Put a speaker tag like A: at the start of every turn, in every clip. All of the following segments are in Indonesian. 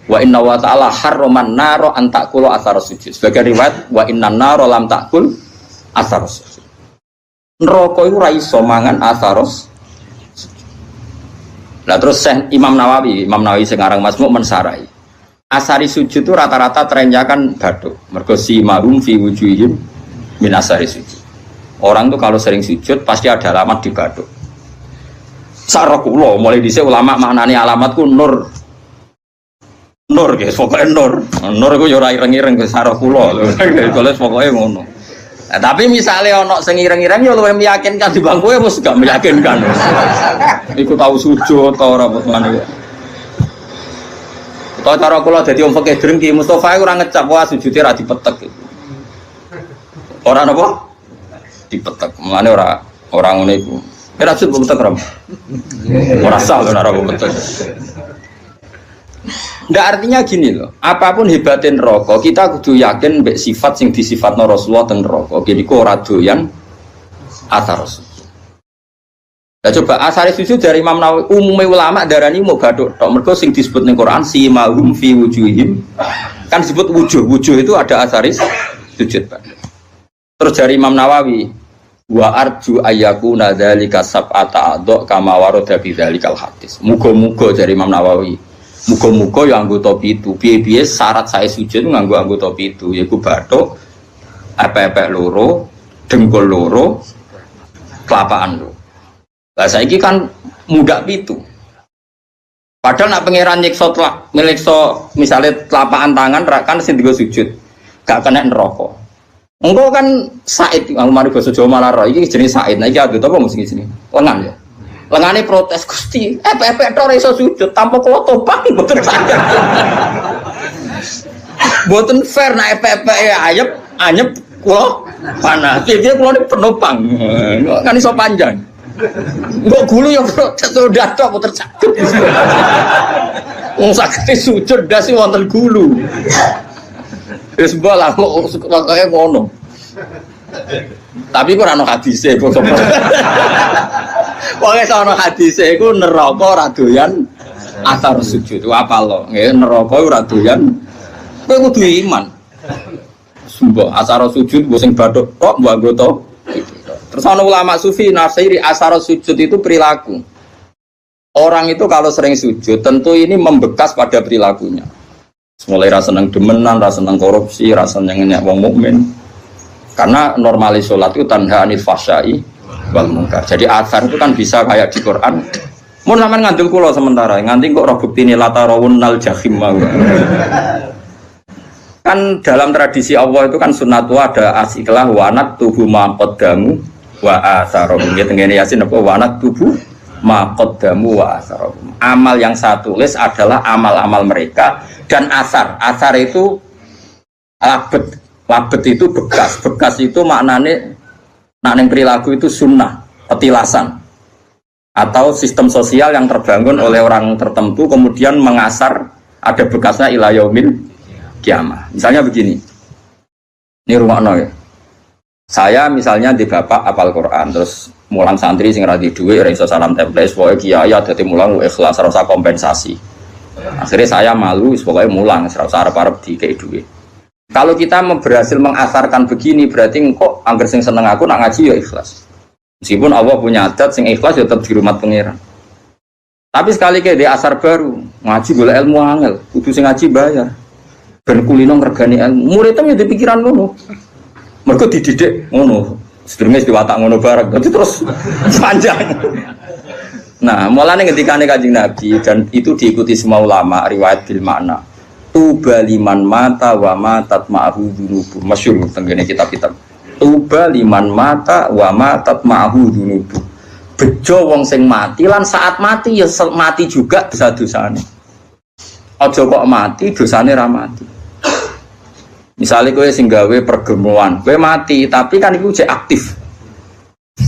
A: Wa inna wa ta'ala harraman naro an ta'kulu athar sujud. Sebagai riwayat wa innan naro lam ta'kul athar sujud. Neraka iku ora iso mangan athar sujud. Lah terus Imam Nawawi sing aran Masmuk mensarai. Asari sujud itu rata-rata trennya kan bathuk. Mergo si mahum fi wujuhihim min asari sujud. Orang tuh kalau sering sujud pasti ada alamat di bathuk. Sarah kula mulai dhisik ulama maknane alamatku nur. Nur guys, pokoknya nur. Nur iku ya ora ireng-ireng ke sarah kula lho. Terus pokoke ngono. Nah, tapi misalnya ono sing ireng-ireng ya luwih meyakinkan di bangku ya mesti gak meyakinkan. Iku tahu sujud ta ora ngene. Kok cara kula dadi wong fikih drengki Mustofa ora ngecap wah sujude ra dipetek. Ora napa? Dipetek. Mulane ora ngene iku. Kira sud betul ram. Ora sah ora betul. Ndak artinya gini loh. Apapun hebatin neraka, kita kudu yakin mbek sifat sing disifatno Rasulullah teng neraka. Jadi kok ora doyan athar sujud. Lah coba asar sujud dari Imam Nawawi, umume ulama darani mau gathuk tok. Mergo sing disebut ning Quran si mahum fi wujuhim. Kan disebut wujuh itu ada asaris sujud, Pak. Terus dari Imam Nawawi wa arju ayyakuna dzalika sab'ata adha kama warada bi dzalikal hadis. Muga-muga dari Imam Nawawi. Muga-muga ya anggota pitu. Piye-piye syarat saya sujud nganggo anggota pitu yaiku bathuk, epek-epek loro, dengkul loro, kelapaan loro. Lah saiki kan muda pitu. Padahal nak pangeran nyiksa misale telapakan tangan kan sing digo sujud. Gak kena neraka. Engko kan Said, aku mari basa Jawa malah ro iki jenenge Said. Nah iki adut apa mesti sini? Lengan ya. Lengane protes Gusti, epek-epek tok ora iso sujud tanpa kula topang mboten saged. Mboten fair nek epek-epek anyep kula panas. Piye kula niku penopang. Kan iso panjang. Mbok gulu ya sudah tok mboten saged. Wong saged sujud ndas wonten gulu. Wis bola kok kaya ngono. Tapi kok ora ono hadise kok. Pokoke ana hadise iku neraka ora doyan athar sujud. Apal lo, nggih neraka ora doyan. Kowe kudu iman. Sumpah athar sujud mbok sing bathuk kok mbok anggota. Terus ana ulama sufi nafsiri athar sujud itu perilaku. Orang itu kalau sering sujud tentu ini membekas pada perilakunya. Mulai rasa seneng demenan, rasa seneng korupsi, rasa seneng nyak wong mukmin. Karena normalis sholat itu tanha anil fahsyai wal munkar. Jadi athar itu kan bisa kayak di Quran. Mun sampean ngandel kula sementara, nganti kok ora buktine latarawun nal jahim mau. Kan dalam tradisi Allah itu kan sunnatu ada asiklah wanat tubuh ma qaddamu wa atharum. Ya tengene Yasin apa wanat tubuh ma qaddamu wa atharum. Amal yang saya tulis adalah amal-amal mereka dan asar. Asar itu labet itu bekas itu maknanya nak neng perilaku itu sunnah, petilasan atau sistem sosial yang terbangun oleh orang tertentu kemudian mengasar ada bekasnya ila yaumil kiamah. Misalnya begini, ini rumakno ya. Saya misalnya di bapak apal Quran terus mulang santri sing ra di dhuwit ora iso salam template pokoke kiai dadi mulang ikhlas ora usah kompensasi. Akhirnya saya malu pokoke mulang ora usah arep-arep dikei dhuwit. Kalau kita berhasil mengasarkan begini berarti kok angger sing seneng aku nak ngaji ya ikhlas. Meskipun Allah punya adat sing ikhlas ya tetap di rumah pangeran. Tapi sekali kayak di asar baru ngaji golek ilmu angel, kudu sing ngaji bayar. Ben kulino ngregani ilmu. Muridnya ya dipikiran ngono. Mergo dididik ngono. Sedurunge diwatak ngono bareng. Dadi terus panjang. Nah, mulane ketikane Kanjeng Nabi dan itu diikuti semua ulama riwayat bil makna. Tuba liman mata wa matat ma'ahu dunubu. Masyhur tenggene kitab-kitab. Tuba liman mata wa matat ma'ahu dunubu. Bejo wong sing mati lan saat mati ya mati juga dosa-dosane. Aja kok mati dosane ra mati. Misalnya kowe sing gawe pergemuan, kowe mati tapi kan iku cek aktif.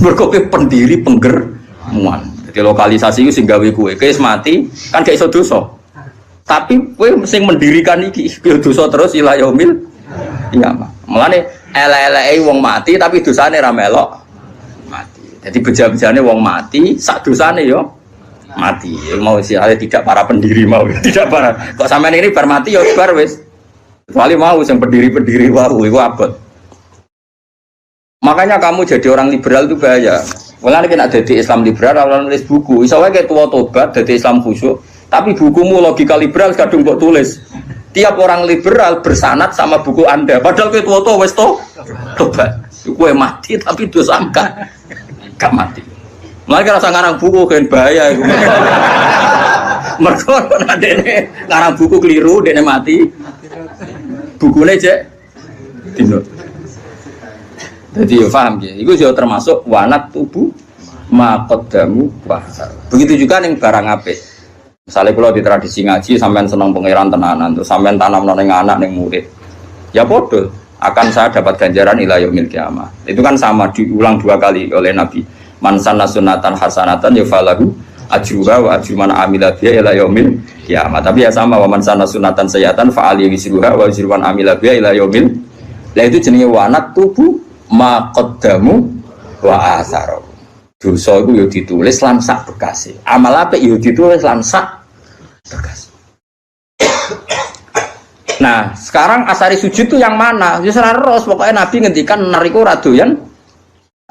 A: Mergo kowe pendiri penggermuan. Jadi lokalisasi iku sing gawe kowe mati kan gak iso dosa. Tapi kowe sing mendirikan iki dosa terus ila yaumil qiyamah. Mulane elek-eleke wong mati tapi dosane ra melok mati. Jadi beja-bejane wong mati sak dosane yo mati. Mau istilahnya tidak para pendiri mau, tidak para. Kok sampean ini bar mati ya bar wis. Kecuali mau yang pendiri-pendiri itu abot. Makanya kamu jadi orang liberal itu bahaya. Mulane kena jadi Islam liberal orang nulis buku. Iso wae kayak tua tobat jadi Islam khusyuk, tapi bukumu logika liberal kadung kok tulis. Tiap orang liberal bersanad sama buku Anda. Padahal kayak tua wis tobat. Kowe mati tapi dosa gak mati. Mulai rasa ngarang buku kan bahaya iku. Mergo nek dene ngarang buku keliru dene mati. Bukune cek dino. Jadi ya paham ya. Iku juga termasuk wanat tubuh maqaddamu wa. Begitu juga ning barang apik. Misalnya kalau di tradisi ngaji sampean seneng pangeran tenanan, terus sampean tanamno ning anak ning murid. Ya bodoh. Akan saya dapat ganjaran ila yaumil qiyamah. Itu kan sama diulang 2 kali oleh Nabi. Man sanna sunnatan hasanatan yafalahu ajruha wa ajru man amila biha ila yaumil qiyamah. Tapi ya sama wa man sanna sunnatan sayyatan fa ali wisruha wa ajru man amila biha ila yaumil. Lah itu jenenge wanat tubuh maqaddamu wa atharu. Dosa iku yo ditulis lan sak bekase. Amal apik yo ditulis lan sak bekase. Nah, sekarang asari sujud itu yang mana? Ya ros, pokoknya Nabi ngendikan nariku radoyan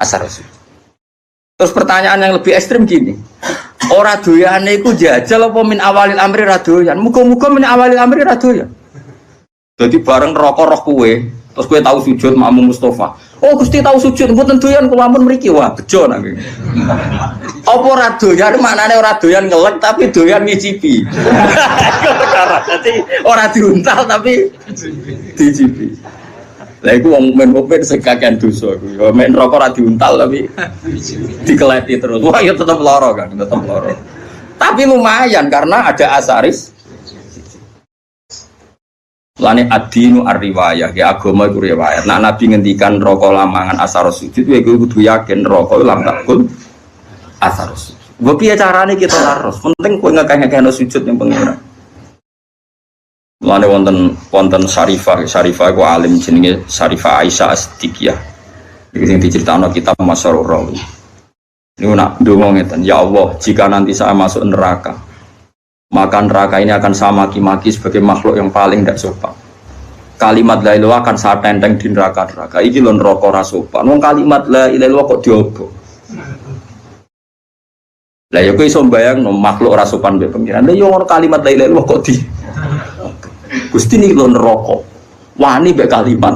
A: asari sujud. Terus pertanyaan yang lebih ekstrim gini, ora doyane iku jajal apa min awalil amri radoyan? Muga-muga min awalil amri radoyan. Jadi bareng rokok roh kue, terus kue tahu sujud makmum Mustafa. Oh Gusti tahu sujud, mboten doyan kula ampun mriki. Wah, bejo nang. Apa ora doyan maknane ora doyan ngelek tapi doyan ngicipi. Jadi ora diuntal tapi dicipi. Lah iku wong mukmin sing kakean dosa iku. Ya men rokok ora diuntal tapi dikeleti terus. Wah, ya tetep lara kan, tetep lara. Tapi lumayan karena ada asaris. Lane adinu ar-riwayah, ya agama iku riwayat. Nah Nabi ngendikan rokok lamangan asar sujud, ya kudu yakin rokok lam takul asar sujud. Mbok piye carane kita harus? Penting kowe ngakeh-ngakehno sujud ning pengira. Lane wonten Syarifah iku alim jenenge Syarifah Aisyah As-Siddiqiyah. Iki sing diceritakno kitab Masyarur Rawi. Niku nak ndonga ngeten, ya Allah, jika nanti saya masuk neraka, maka neraka ini akan saya maki-maki sebagai makhluk yang paling tidak sopan. Kalimat la ilaha akan saya tenteng di neraka-neraka. Iki lho neraka ora sopan. Wong kalimat la ilaha kok diobok. Lah ya kowe iso mbayangno makhluk ora sopan mbek pengiran. Lah yo ngono kalimat la ilaha kok di. Gusti niki lho neraka. Wani mbek kalimat.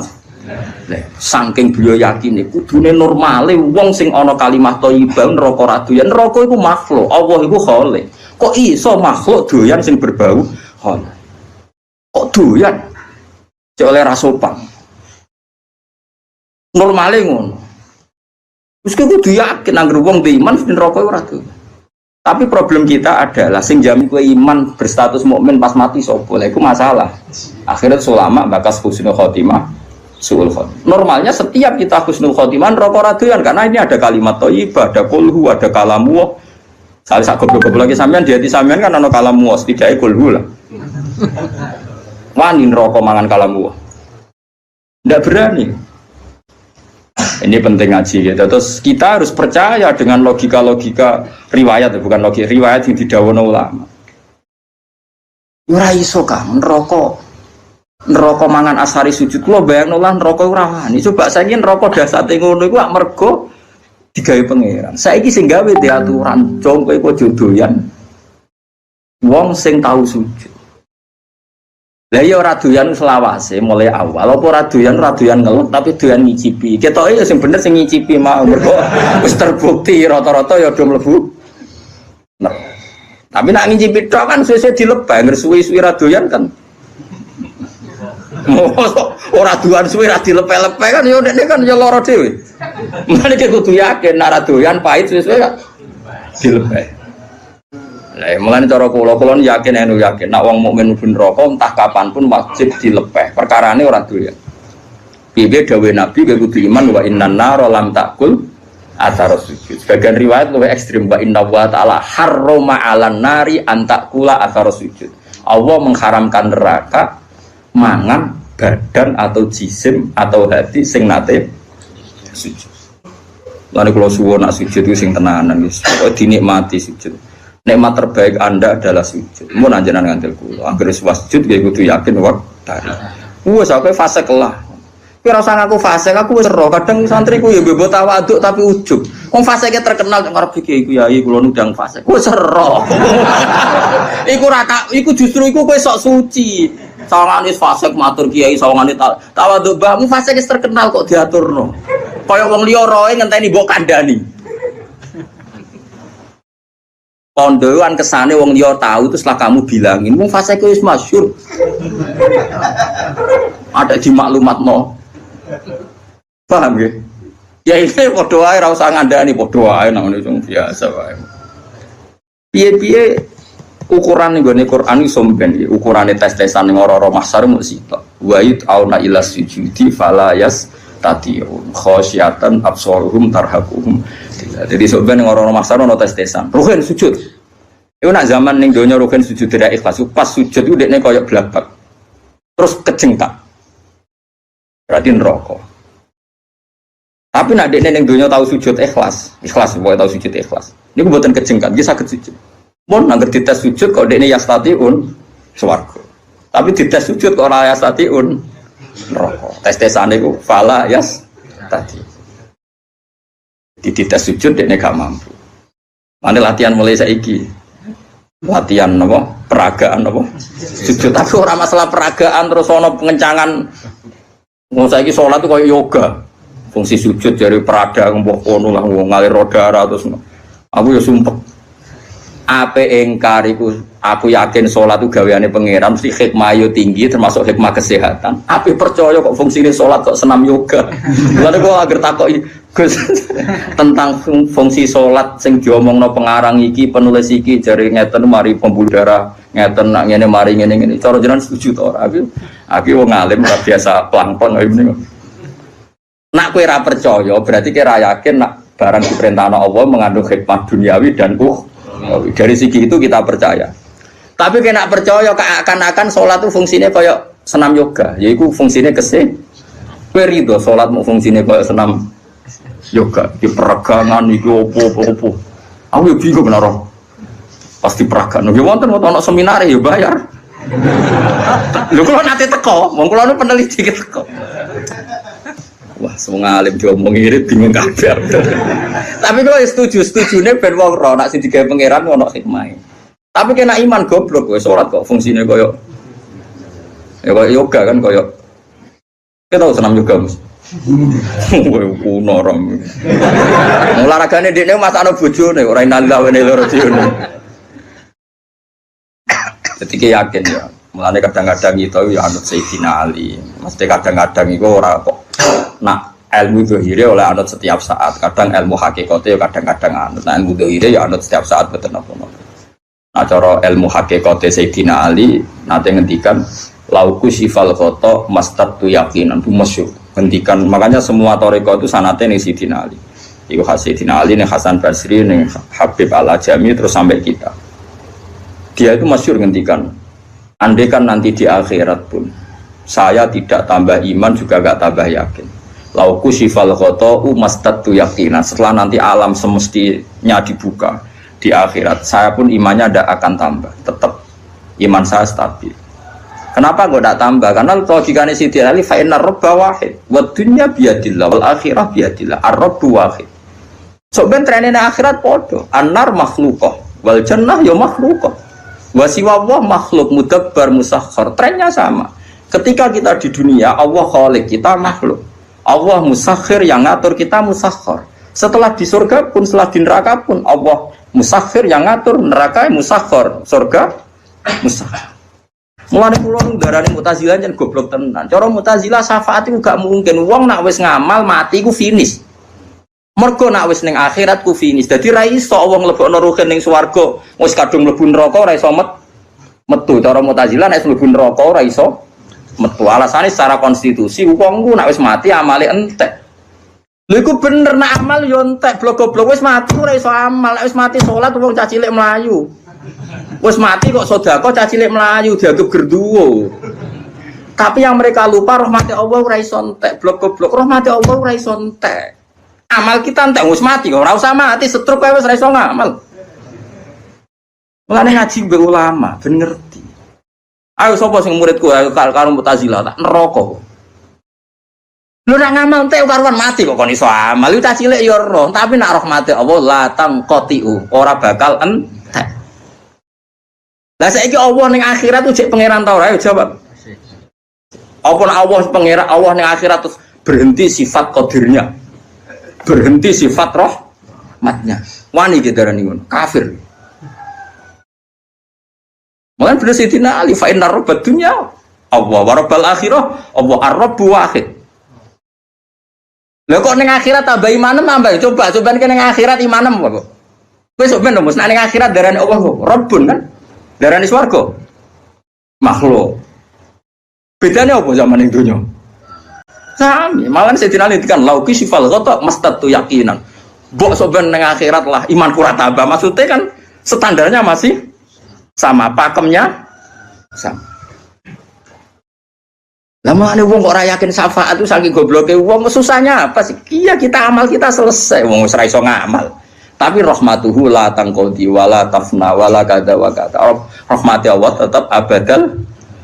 A: Lah saking beliau yakin kudune normale wong sing ana kalimat thayyibah neraka ora doyan. Neraka iku makhluk, Allah iku khalik. Kok iso makhluk doyan sing berbau hal? Kok doyan? Cek oleh rasopan. Normale ngono. Wis kudu yakin anggere wong di iman mesti neraka ora doyan. Tapi problem kita adalah sing jamin kowe iman berstatus mukmin pas mati sapa? Lha iku masalah. Akhirnya ulama bakas husnul khotimah, suul khotimah. Normalnya setiap kita husnul khotimah neraka ora doyan karena ini ada kalimat thayyibah, ada qulhu, ada kalamu. Saya sak goblok lagi sampean di hati sampean kan ana kalamu setidaknya kulhu lah. Wani neraka mangan kalamu. Ndak berani. Ini penting ngaji gitu. Terus kita harus percaya dengan logika-logika riwayat, bukan logika riwayat yang didhawuhna ulama. Ora iso kan neraka mangan asari sujud. Kula bayangno lah neraka ora wani. Coba saiki neraka dasate ngono iku mergo digawe pangeran. Saiki sing gawe diaturan jong kowe jodoyan. Wong sing tahu sujud. Lah ya ora doyan selawase mulai awal. Apa ora doyan ngeluk tapi doyan ngicipi. Ketoke ya sing bener sing ngicipi mau mergo wis terbukti rata-rata ya do mlebu. Nah. Tapi nak ngicipi tok kan suwe-suwe dilebah, ngersuwi-suwi ra doyan kan. Ora doyan suwe ra dilepe-lepe kan ya ndekne kan ya lara dhewe. Mulane kudu yakin nek doyan pahit suwe-suwe dilepe. Lah mulane cara kula yakin nek wong mukmin mlebu neraka entah kapan pun wajib dilepeh. Perkarane ora doyan. Piye dawuh Nabi kudu iman wa innan nar lam takul athar sujud. Sebagian riwayat luwih ekstrem wa inna wa ta'ala harrama 'alan nari an takula athar sujud. Allah mengharamkan neraka mangan badan atau jisim atau hati sing nate sujud. Lalu kalau suwon nak sujud itu sing tenanan, pokoke dinikmati sujud. Nikmat terbaik Anda adalah sujud. Mun anjenan ngantil kula, anggere sujud nggih kudu yakin dari. Wes aku fase kelah. Kowe ora usah ngaku fase, aku wis ero. Kadang santriku ya mbok tawaduk tapi ujug. Wong fase ki terkenal nek arep iki Kyai kula nundang fase. Kowe ero. Iku justru iku kowe sok suci. Sawangane fase matur Kyai, sawangane tawaduk mbahmu fase ki terkenal kok diaturno. Kaya wong liya roe ngenteni mbok kandhani. Kondoan kesane wong liya tahu itu setelah kamu bilangin, wong fase ku wis masyhur. Ada di maklumatno. Paham nggih? Ya ini padha wae ora usah ngandani padha wae nang ngene biasa wae. Piye-piye ukuran nggone Quran iso mben iki, ukurane tes-tesan ning ora-ora mahsyar mung sitok. Wa auna ila sujudi fala yastati'un khasyatan absaruhum tarhaquhum. Jadi sebenarnya ning ora-ora mahsyar ono tes-tesan. Ruhin sujud. Iku nak zaman ning donya ruhin sujud tidak ikhlas. Pas sujud ku dekne koyo blabak. Terus kejengkak. Berarti neraka. Tapi nak dekne ning donya tahu sujud ikhlas pokoke tahu sujud ikhlas. Niku mboten kejengkat, nggih saged sujud. Mun nangger dites sujud kok dekne yastatiun swarga. Tapi dites sujud kok ora yastatiun neraka. Tes-tesane iku fala yastati. Dites sujud dekne gak mampu. Mane latihan mulai saiki. Latihan apa? Peragaan apa? Sujud tapi ora masalah peragaan terus ana pengencangan. Wong saiki salat itu kayak yoga. Fungsi sujud dari perada mbok kono lah wong ngalir darah terus. Aku ya sumpek. Ape engkar iku aku yakin salat itu gaweane pangeran mesti hikmah yo tinggi termasuk hikmah kesehatan. Ape percaya kok fungsine salat kok senam yoga. Lalu kok agar takoki Gus tentang fungsi salat sing diomongno pengarang iki penulis iki jare ngeten mari pembuluh darah ngeten nak ngene mari ngene cara jenengan setuju to ora aku wong alim ora biasa plangpon ngene nak kowe ora percaya berarti kowe ora yakin nak barang diperintahna Allah mengandung hikmah duniawi dan dari segi itu kita percaya tapi kowe nak percaya akan salat itu fungsinya kaya senam yoga yaiku fungsinya kowe rido salat mau fungsinya kaya senam yoga di peragangan itu opo. Aku ya bingung benar. Pasti peragangan. Ya wonten ana seminar ya bayar. Lho kula nate teko, wong kula nu peneliti teko. Wah, semua alim diomong irit bingung kabeh. Tapi kula setujune ben wong ro nek sing digawe pangeran ono hikmahe. Tapi kena iman goblok kowe salat kok fungsine koyo ya koyo yoga kan koyo. Kita tahu senam yoga Mas. Kowe kuno rom. Olahragane dekne masakno bojone ora inalillah wa inna ilaihi raji'un. Dadi yakin ya. Mulane kadang-kadang itu ya anut Sayyidina Ali. Mesti kadang-kadang iku ora kok nak ilmu zahire oleh anut setiap saat. Kadang ilmu hakikate ya kadang-kadang anut. Nah ilmu zahire ya anut setiap saat boten apa-apa. Nah cara ilmu hakikate Sayyidina Ali nate ngendikan lauku sifal khoto mastatu yakinan itu masyhur. Hentikan makanya semua toriko itu sanate ning Sayyidina Ali. Iku Sayyidina Ali ning Hasan Basri ning Habib Al-Ajami terus sampai kita. Dia itu masyhur ngendikan andai kan nanti di akhirat pun saya tidak tambah iman juga gak tambah yakin. Lauku sifal khoto mastatu yakinan setelah nanti alam semestinya dibuka di akhirat saya pun imannya tidak akan tambah tetap iman saya stabil. Kenapa kok tidak tambah? Karena logikanya Sayyidina Ali fa innar rabba wahid wa dunya biyadillah wal akhirah biyadillah ar-rabbu wahid. So ben trenene akhirat padha. An-nar makhluqah wal jannah ya makhluqah. Wa siwa Allah makhluk mudabbar musakhkhar. Trennya sama. Ketika kita di dunia Allah khaliq, kita makhluk. Allah musakhir yang ngatur kita musakhkhar. Setelah di surga pun setelah di neraka pun Allah musakhir yang ngatur neraka musakhkhar, surga musakhkhar. Mulane kula nu darane Mu'tazilah jan goblok tenan. Cara Mu'tazilah syafaat iku gak mungkin. Wong nak wis ngamal mati ku finish. Mergo nak wis ning akhirat ku finish. Dadi ra iso wong lebokno ruhin ning swarga, wis kadung mlebu neraka ora iso metu. Cara Mu'tazilah nek mlebu neraka ora iso metu. Alasane secara konstitusi wong ku nak wis mati amale entek. Lha iku bener nak amal yo entek blok-blok wis mati ora iso amal. Nek wis mati salat wong cah cilik mlayu. Wes mati kok sedekah cah cilik melayu dianggap gerduwo. Tapi yang mereka lupa rahmati Allah ora iso entek, blok-blok rahmati Allah ora iso entek. Amal kita entek wis mati kok ora usah mati setruk wae wis ora iso ngamal. Mulane ngaji mbek ulama ben ngerti. Ayo sapa sing muridku ayo karo Mu'tazilah tak neraka. Lu nak ngamal entek karuan mati kok kon iso amal. Lu tak cilik ya roh, tapi nak rahmate Allah la tangqatiu, ora bakal entek. Lah saiki Allah ning akhirat tuh jek pangeran ta ora? Ayo jawab. Apa nak Allah pangeran Allah ning akhirat terus berhenti sifat qadirnya. Berhenti sifat rahmatnya. Wani gedarani ngono, kafir. Mulane bener Sidina Ali fa inna rabbad dunya Allah wa rabbal akhirah Allah ar-rabbu wahid. Lha kok ning akhirat tambah imanem ambek coba ning akhirat imanem kok. Wis sok ben nek ning akhirat darane Allah kok Rabbun kan. Darane swarga. Makhluk. Bedanya apa zaman ning donya? Sami, malah Sidina Ali kan lauki sifal ghata mastatu yakinan. Mbok sok ben ning akhirat lah iman kurang tambah. Maksudnya kan standarnya masih sama, pakemnya sama. Lama ane wong kok ora yakin syafaat itu saking gobloke wong, susahnya apa sih? Iya kita amal kita selesai, wong wis ra iso ngamal. Tapi rahmatuhu la tangqadi wala tafna wala kada wa kada. Rahmati Allah tetap abadal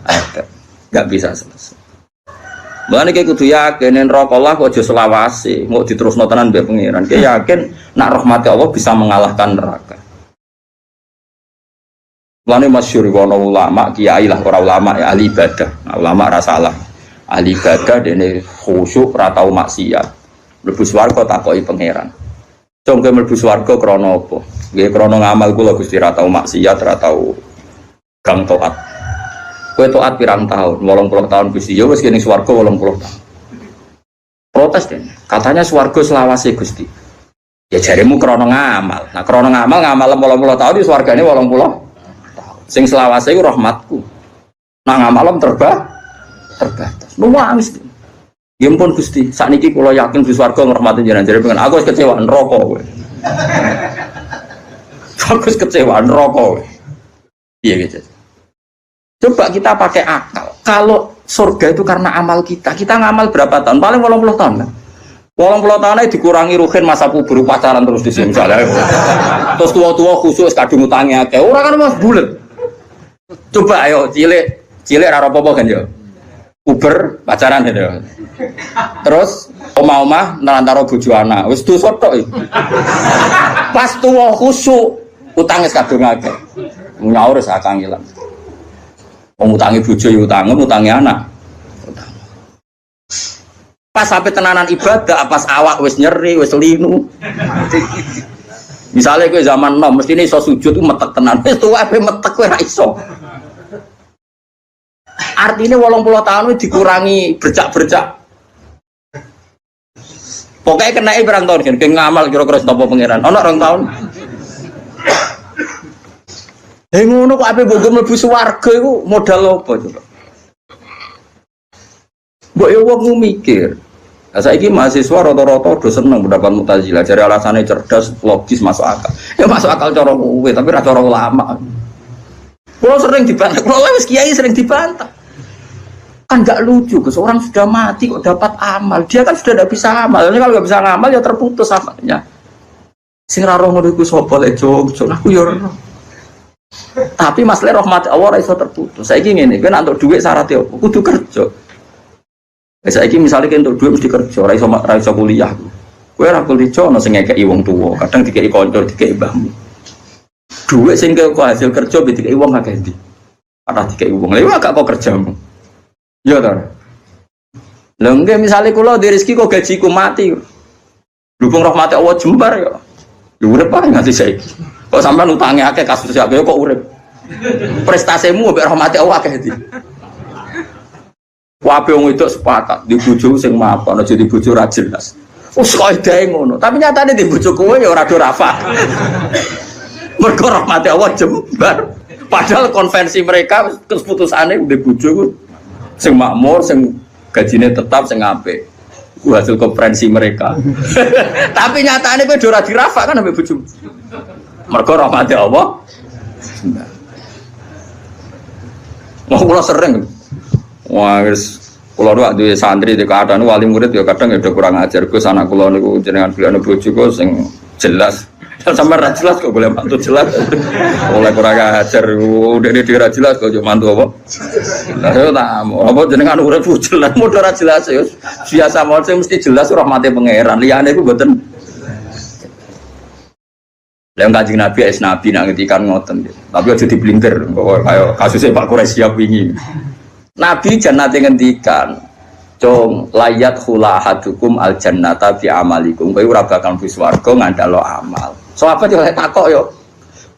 A: abad. Enggak bisa selesai. Mulane iki kudu yakin neraka Allah kok aja selawase, mau diterusno tenan mbek pangeran. Ki yakin nak rahmati Allah bisa mengalahkan neraka. Mulane masyhur ana ulama, kiai lah ora ulama ya ahli ibadah. Nah, ulama ra salah. Ahli ibadah dene khusyuk ra tau maksiat. Mlebu swarga takoki pangeran. Congke mlebu swarga krana apa? Nggih krana ngamal kula Gusti ra tau maksiat, ra tau gang taat. Kowe taat pirang tahun? 80 tahun Gusti. Ya wis kene swarga 80 tahun. Protes dene. Katanya swarga selawase Gusti. Ya jaremu krana ngamal. Nah krana ngamal 80 tahun di swargane 80. Sing selawase iku rahmatku. Nang ngamalem terbatas. Nuwangis. Ya ampun Gusti, sakniki kula yakin di swarga ngrahmati jenengan. Jare pengen aku wis kecewa neraka kowe. Aku wis kecewa neraka kowe. Iya gitu. Coba kita pakai akal. Kalau surga itu karena amal kita ngamal berapa tahun? Paling 80 tahun kan? 80 tahun aja dikurangi ruhin masa kubur pacaran terus di sini misalnya. Terus tua-tua khusus kadung utangnya akeh. Ora kan mas bulet. Coba ayo cilik ora apa-apa kan yo. Uber pacaran gitu. Terus omah-omah nerantara bojo anak. Wis dosa tok iki. Pas tuwa khusuk utang wis kadung akeh. Nyaur sak kangilan. Wong utangi bojo yo utangi anak. Pas sampai tenanan ibadah pas awak wis nyeri, wis linu. Misalnya kowe zaman nom mesti iso sujud metek tenan. Wis tuwa ape metek kowe ra iso. Artinya 80 tahun dikurangi bercak-bercak. Pokoknya kena berang tahun kan, kayak ngamal kira-kira setopo pangeran. Ono 2 tahun. Ngono kok ape bogo mlebu swarga iku modal apa coba? Mbok yo wong mikir. Lah saiki mahasiswa rata-rata do seneng pendapat Mu'tazilah. Jare alasane cerdas, logis, masuk akal. Ya masuk akal cara kowe, tapi ra cara ulama. Kalau sering dibantah, kalau wis kiai sering dibantah. Kan nggak lucu, seorang sudah mati kok dapat amal. Dia kan sudah tidak bisa amal. Kalau nggak bisa ngamal ya terputus amalnya. Sing ra roh ngono iku sapa lek jog, aku ya ora. Tapi masalah rahmat Allah ora iso terputus. Saiki ngene, kowe nek entuk dhuwit syaratnya apa? Kudu kerja. Saiki misale kowe entuk dhuwit mesti kerja, ora iso kuliah. Kowe ora kuliah ono sing ngekeki wong tuwa, kadang dikeki kanca, dikeki mbahmu. Dhuwit sing kok hasil kerja dikeki wong akeh ndi? Ora dikeki wong. Lha gak kok kerjamu. Ya ta. Lha nggih misale kula di rezeki kok gajiku mati. Dukung rahmat Allah jembar ya. Ya urip ae nganti saiki. Kok sampean utange akeh kasus akeh kok urip. Prestasimu mbek rahmat Allah akeh ndi. Wae wong itu sepakat di bojo sing mapan aja di bojo ra jelas. Wis kaidahe ngono. Tapi nyatane di bojo kowe ya ora do rafa. Mergo rahmat Allah jembar. Padahal konvensi mereka keputusane di bojo sing makmur, sing gajine tetap, sing apik. Ku hasil konferensi mereka. Tapi nyatane kowe ora dirafak kan ambek bojomu. Mergo rahmate Allah. Wah, kula sering. Wah, wis kula duwe santri di keadaan wali murid ya kadang ya kurang ajar. Gus anak kula niku jenengan bilane bojoku sing jelas Sampai ra jelas kok boleh mantu jelas. Oleh kurang ajar udah dia jelas kok mantu apa. Lah yo tak apa jenengan urip jelas modho ra jelas yo. Biasa mawon sing mesti jelas rahmate pangeran. Liyane iku mboten. Lah Kanjeng Nabi es nabi nak ngendikan ngoten. Tapi aja diblinter kaya kasusnya Pak Quraisy siap wingi. Nabi jannate ngendikan, "Cung layat khula hadukum al jannata bi amalikum." Kowe ora bakal mlebu swarga ngandalo amal. Sahabat yo takok yo.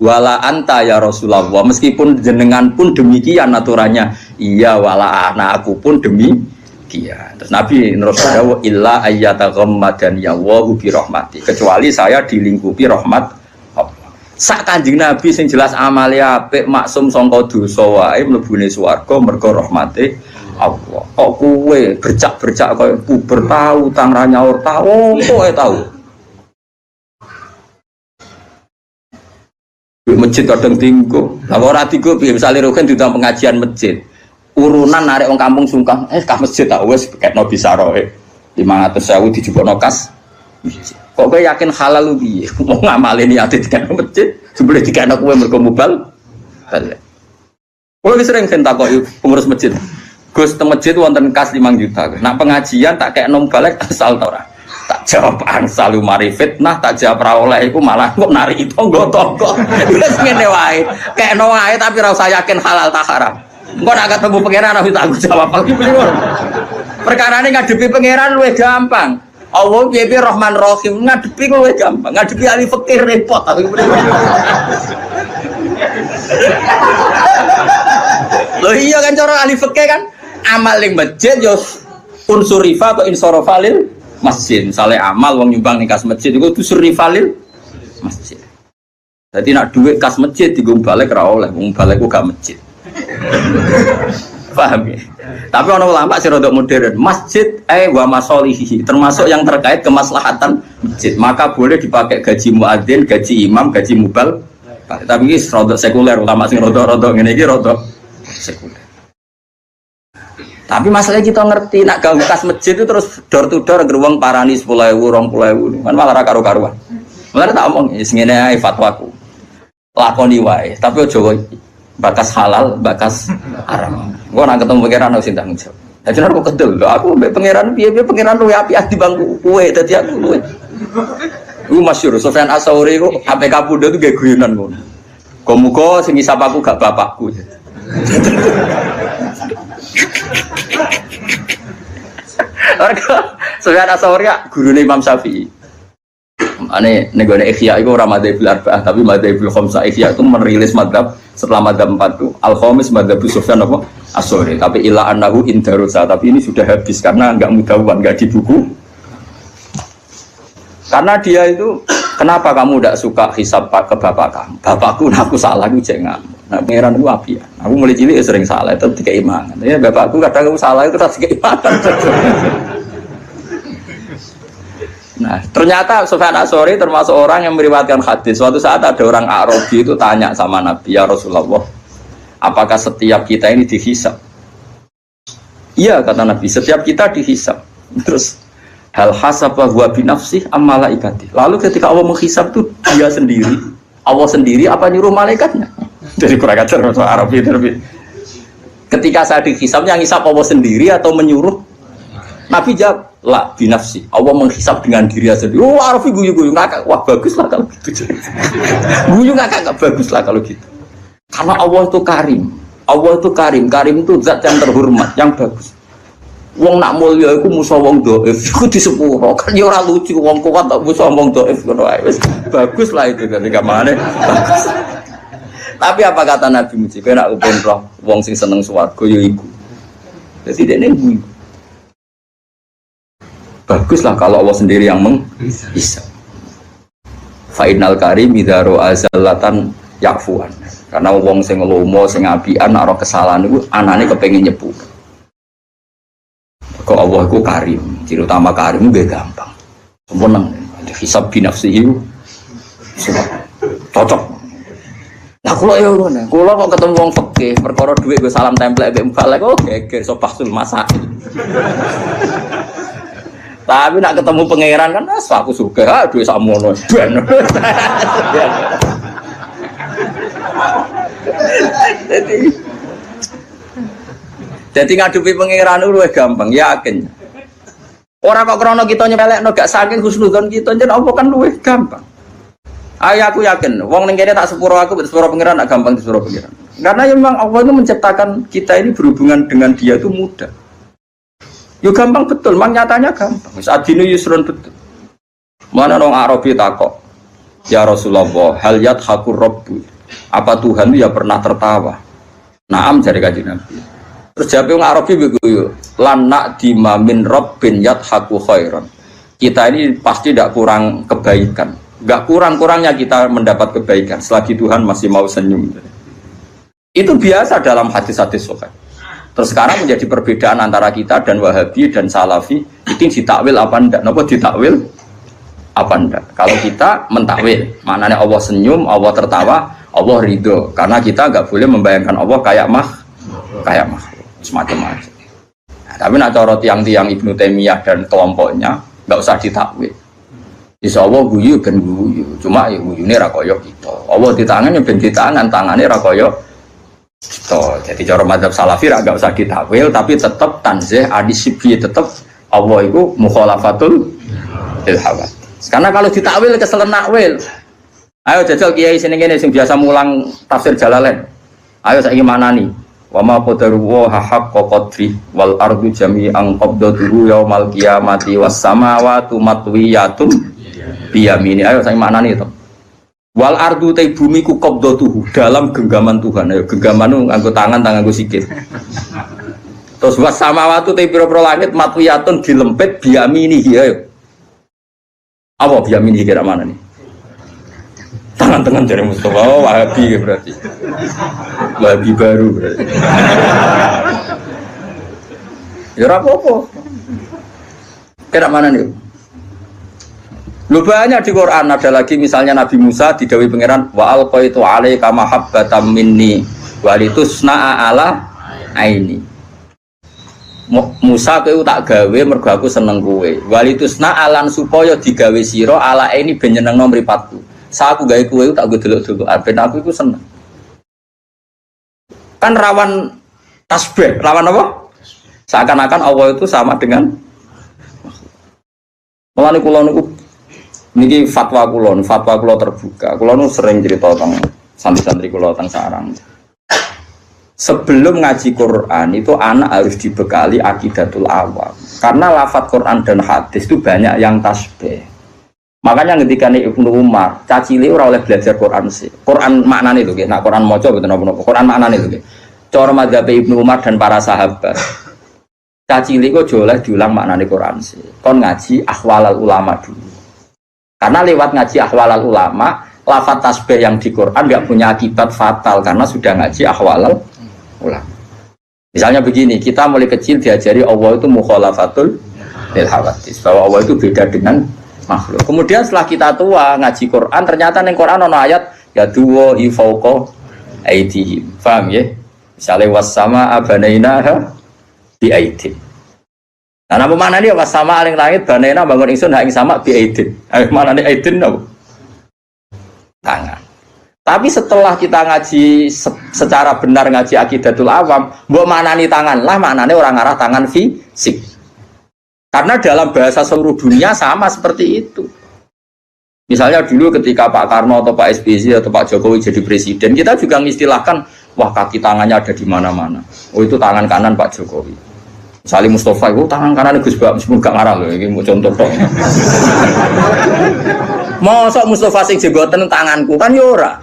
A: Wala anta ya Rasulullah, meskipun jenengan pun demikian aturannya. Iya wala ana aku pun demikian. Terus Nabi terus dawuh illa ayyataghammadan ya wa bi rahmati. Kecuali saya dilingkupi rahmat sak Kanjeng Nabi sing jelas amale apik maksum sangka dosa wae mlebune swarga mergo rahmate Allah. Kok kowe bercak-bercak koyo puber tau tang ra nyaur tau kowe tau. Di masjid kadang tinggo. Lah ora tinggo piye misale roken diundang pengajian masjid. Urunan narik wong kampung sungkan, ka masjid tak wis ketno bisa roe. 500.000 dijupukno kas. Kok kowe yakin halal lu piye? Mau ngamale niate dikene masjid, sebelum dikene kowe mergo mubal. Kowe wis sering takoki pengurus masjid. Gus teng masjid wonten kas 5 juta. Nak pengajian tak kekno balik asal ta ora? Tak jawab angsal mari fitnah, tak jawab ra oleh iku malah kok nari tangga-tangga. Wis ngene wae. Kekno wae tapi ora usah yakin halal ta haram. Engko nak ketemu pangeran aku tak jawab. Perkarane ngadepi pangeran luwih gampang. Allah piye Rahman Rahim ngadepi kowe gampang, ngadepi ahli fikih repot. Loh iya kan cara ahli fikih kan amal ning masjid yo unsur rifa atau insarafa lil masjid. Misale amal wong nyumbang ning kas masjid iku unsur rifa lil masjid. Dadi nak dhuwit kas masjid digo balik ra oleh, wong balik ku gak masjid. Paham ya? Tapi orang ulama sih rodok modern. Masjid wa masolihi termasuk yang terkait kemaslahatan masjid. Maka boleh dipakai gaji muadzin, gaji imam, gaji mubal. Tapi ini rodok sekuler. Ulama sih rodok ngene iki rodok sekuler. Tapi masalahnya kita ngerti nak gawe kas masjid itu terus door to door geruang parani 10.000, 20.000. Kan malah karo-karuan. Malah tak omong ngene ae fatwaku. Lakoni wae, tapi ojo bakas halal, bakas haram. Gua nak ketemu pangeran harus tanggung jawab. Jadi aku kedel, aku mbek pangeran piye-piye pangeran luwe api di bangku kowe dadi aku luwe. Iku masyhur Sufyan Ats-Tsauri ku APK Pundho itu gak guyonan ngono. Muga sing ngisap aku gak bapakku. Sufyan Ats-Tsauri gurune Imam Syafi'i. Ane negone Ikhya itu ora madzhabul arba'ah tapi madzhabul khamsah. Ikhya itu merilis madzhab setelah madzhab 4 itu al-khamis madzhab Sufyan apa? Ats-Tsauri. Tapi ila annahu indarusa, tapi ini sudah habis karena enggak mudawwan, enggak di buku. Karena dia itu kenapa kamu tidak suka hisab ke bapak kamu? Bapakku aku salah aku jangan. Nah, pangeran itu api ya. Aku mulai cilik sering salah itu dikeimangan. Ya bapakku kadang aku salah itu terus dikeimangan. Nah, ternyata Sufyan Ats-Tsauri termasuk orang yang meriwayatkan hadis. Suatu saat ada orang Arabi itu tanya sama Nabi, "Ya Rasulullah, apakah setiap kita ini dihisab?" Iya, kata Nabi, setiap kita dihisab. Terus, hal hasaba huwa binafsih am malaikati. Lalu ketika Allah menghisab itu dia sendiri. Allah sendiri apa nyuruh malaikatnya? Jadi kurang ajar orang Arabi terlebih. Ketika saya dihisab, yang hisab Allah sendiri atau menyuruh? Nabi jawab, "La binafsi." Allah menghisab dengan diri sendiri. Oh, Arafi guyu-guyu ngakak. Wah, baguslah kalau gitu. Guyu ngakak baguslah kalau gitu. Karena Allah itu karim. Allah itu karim. Karim itu zat yang terhormat, yang bagus. Wong nak mulya iku musuh wong dhaif. Iku disepuro. Kan ya ora lucu wong kuat tak musuh wong dhaif ngono ae. Wis baguslah itu ketika mana. Bagus. Tapi apa kata Nabi Muji? Kowe nak upen roh wong sing seneng swarga ya iku. Dadi dene guyu. Baguslah kalau Allah sendiri yang menghisab. Fainal karim idaro azalatan yakfuan. Karena wong sing lomo sing apian nek ora kesalahan iku anane kepengin nyepu. Kok Allah iku karim, ciri utama karim nggih gampang. Sempurna. Hisab binafsihi cocok. Lah kula ya ngono. Kula kok ketemu wong fikih perkara dhuwit go salam templek mbek mbalek kok geger sobahsul masail. Tapi nak ketemu pangeran kan, aku suka, aduh samono, ben. Jadi ngadepi pangeran itu gampang, yakin. Orang kok krono kita nyepelekno gak saking husnudzon kita jen apa kan luwih gampang. Ayo aku yakin, wong ning kene tak sepuro aku, sepuro pangeran gak gampang disepuro pangeran. Karena memang Allah itu menciptakan kita ini berhubungan dengan dia itu mudah. Yo gampang betul, memang nyatanya gampang. Wis adine yusrun betul. Mana orang Arabi takok, ya Rasulullah, hal yadhakur rabbu. Apa Tuhan itu ya pernah tertawa? Naam jare Kanjeng Nabi. Terus jawab orang Arabi begitu, lan na'dima min rabbin yadhaku khairan. Kita ini pasti tidak kurang kebaikan. Enggak kurang-kurangnya kita mendapat kebaikan selagi Tuhan masih mau senyum. Itu biasa dalam hadis-hadis sahih. Terus sekarang menjadi perbedaan antara kita dan Wahabi dan Salafi, itu ditakwil apa enggak? Napa ditakwil apa enggak? Kalau kita mentakwil, maknanya Allah senyum, Allah tertawa, Allah ridho. Karena kita enggak boleh membayangkan Allah kayak makhluk, semacam-macam. Nah, tapi nak cara tiang-tiang Ibnu Taimiyah dan kelompoknya enggak usah ditakwil. Insya Allah guyu ben guyu, cuma ya guyune ra kaya kita. Allah di tangannya ben di tangannya ra kaya kita. Jadi cara mazhab Salafi ra enggak usah ditakwil, tapi tetap tanzih adisibi, tetap Allah itu mukhalafatul lil hawadits. Karena kalau ditakwil keselen nakwil. Ayo jajal kiai sini ngene sing biasa mulang tafsir Jalalain. Ayo saiki manani. Wa ma qadaru wa haqqa qadri wal ardu jami'an qabdatuhu yaumal qiyamati was samawati matwiyatun biyamini. Ayo saiki manani to. Wal ardu te bumi ku qabdatuhu dalam genggaman Tuhan. Ayo genggaman nganggo tangan nganggo sikil. Terus was samawati te pira-pira langit matwiyatun dilempit biyamini. Ayo. Apa biyamini kira mana nih? Tangan-tangan dari Mustafa, oh, Wahabi berarti. Wahabi baru berarti. Ya apa-apa. Kira mana nih? Lu banyak di Quran, ada lagi misalnya Nabi Musa didhawuhi pangeran wa alqaitu 'alaika mahabbatan minni wa litusna'a ala aini. Musa kowe tak gawe mergo aku seneng kowe. Walitusna alan supaya digawe sira ala ini ben nyenengno mripatku. Sa aku gawe kowe tak go delok-delok ben aku iku seneng. Kan rawan tasbih, rawan apa? Seakan-akan Allah itu sama dengan mulane kula niku niki fatwa kula terbuka. Kula nu sering cerita tentang santri-santri kula teng sarang. Sebelum ngaji Quran itu anak harus dibekali akidatul awam. Karena lafadz Quran dan hadis itu banyak yang tasbih. Makanya ketika Ibnu Umar, cacile ora oleh belajar Quran sih. Quran maknane lho nggih. Nah Quran maca mboten napa-napa. Quran maknane lho nggih. Cara mazhab Ibnu Umar dan para sahabat. Cacile kok oleh diulang maknane Quran sih. Kon ngaji ahwalal ulama dulu. Karena lewat ngaji ahwalal ulama, lafadz tasbih yang di Quran enggak punya akibat fatal karena sudah ngaji ahwalal ulama. Misalnya begini, kita mulai kecil diajari Allah itu mukhalafatul lil hawadits, bahwa Allah itu beda dengan makhluk. Kemudian setelah kita tua ngaji Quran, ternyata ning Quran ana ayat ya duwa ifauqa aidihim. Paham ya? Misalnya was-sama abanainaha bi aidin. Nah, apa maknane was-sama aling langit banaina bangun ingsun ha ing sama bi aidin. Ayo maknane aidin apa? Tangan. Tapi setelah kita ngaji secara benar ngaji akidatul awam, mbok maknani tangan lah, maknane orang arah tangan fisik. Karena dalam bahasa seluruh dunia sama seperti itu. Misalnya dulu ketika Pak Karno atau Pak SBY atau Pak Jokowi jadi presiden, kita juga mengistilahkan, wah kaki tangannya ada di mana-mana. Oh itu tangan kanan Pak Jokowi. Salim Mustafa itu tangan kanan Gus Bak, meskipun gak ngarah loh, ini mau contoh dong. Mosok Mustafa sing jenggoten tanganku kan yora.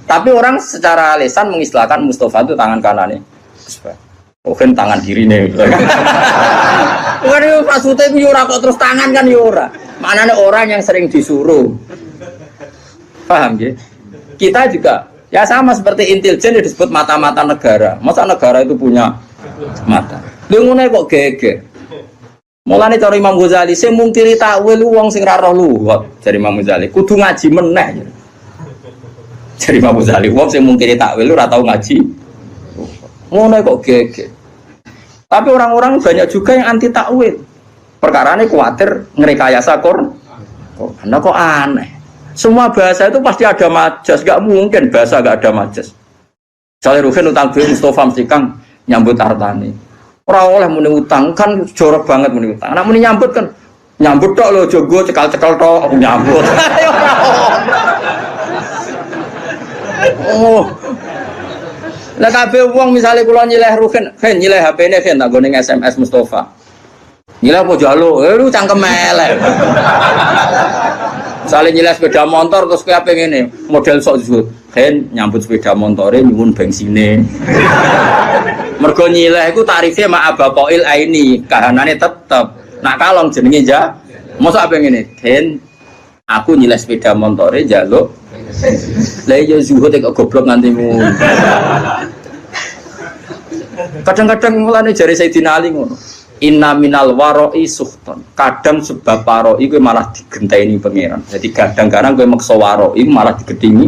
A: Tapi orang secara lisan mengistilahkan Mustafa itu tangan kanannya Gus Bak. Mungkin tangan kirinya. Bukan itu maksudnya itu yora kok terus tangan kan yora. Maknanya orang yang sering disuruh. Paham ya? Kita juga ya sama seperti intelijen disebut mata-mata negara. Masa negara itu punya mata? Lha kok geger. Mulane cara Imam Ghazali sing mungkiri takwil wong sing ra roh luwat jare Imam Ghazali kudu ngaji meneh. Jare Imam Ghazali wong sing mungkiri takwil ora tau ngaji. Ngono kok geger. Tapi orang-orang banyak juga yang anti takwil. Perkarane kuwatir ngrekayasa karena kok aneh. Semua bahasa itu pasti ada majas, gak mungkin bahasa gak ada majas. Misalnya Ruhin utang duit Mustafa mesti Kang nyambut artane. Ora oleh muni utang kan jorok banget muni utang. Nek muni nyambut kan nyambut tok lho jogo cekal-cekal tok aku nyambut. Oh. Lah kabeh wong misale kula nyileh Ruhin, nyileh HP-ne tak gone SMS Mustafa. Nyileh apa jaluk? Lu cangkem elek. Misale nyileh sepeda motor terus kowe ape ngene, model sok disebut. Nyambut sepeda motore nyuwun bensine. Mergo nyileh iku tarife mak abapoil aini, kahanane tetep. Nak kalong jenenge mosok ape ngene, aku nyileh sepeda motore njaluk. Lah iya zuhud kok goblok nganti ngono. Kadang-kadang mulane jare Sayyidina Ali ngono. Inna minal waroi suhton. Kadang sebab waroi kowe malah digenteni pangeran. Jadi kadang-kadang kowe maksa waroi malah digedingi